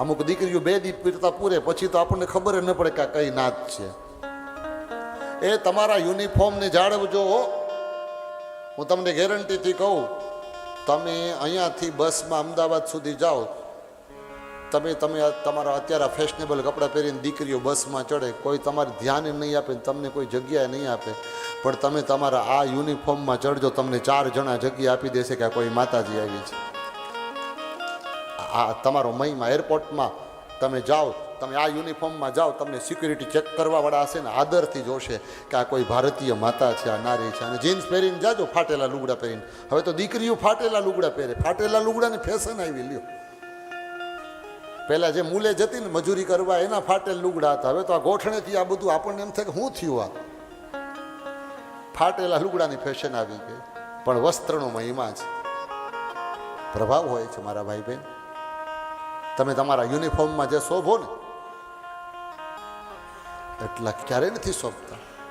અમુક દીકરીઓ 2 દી પીરતા પૂરે પછી તો આપણને ખબર ન પડે કે આ કઈ નાત છે. એ તમારા યુનિફોર્મને જાળવજો. હું તમને ગેરંટીથી કહું, તમે અહીંયાથી બસમાં અમદાવાદ સુધી જાઓ, તમે તમારા અત્યારે ફેશનેબલ કપડાં પહેરીને દીકરીઓ બસમાં ચડે, કોઈ તમારે ધ્યાન નહીં આપે, તમને કોઈ જગ્યાએ નહીં આપે, પણ તમે તમારા આ યુનિફોર્મમાં ચડજો, તમને 4 જણા જગ્યા આપી દેશે કે આ કોઈ માતાજી આવી છે. આ તમારો મહિમા. એરપોર્ટમાં તમે જાઓ, તમે આ યુનિફોર્મમાં જાઓ, તમને સિક્યુરિટી ચેક કરવાવાળા હશે ને આદરથી જોશે કે આ કોઈ ભારતીય માતા છે, આ નારી છે. અને જીન્સ પહેરીને જાજો, ફાટેલા લુગડા પહેરીને. હવે તો દીકરીઓ ફાટેલા લુગડા પહેરે. ફાટેલા લુગડાની ફેશન આવી લ્યો. પહેલાં જે મૂલે જતી ને મજૂરી કરવા એના ફાટેલ લુગડા હતા. હવે તો આ ગોઠણેથી આ બધું આપણને એમ થાય કે શું થયું, આ ફાટેલા લુગડાની ફેશન આવી ગઈ. પણ વસ્ત્રનો મહિમા છે, પ્રભાવ હોય છે મારા ભાઈ બહેન. તમે તમારા યુનિફોર્મમાં જે શોભો ને એટલા ક્યારેય નથી શોભતા.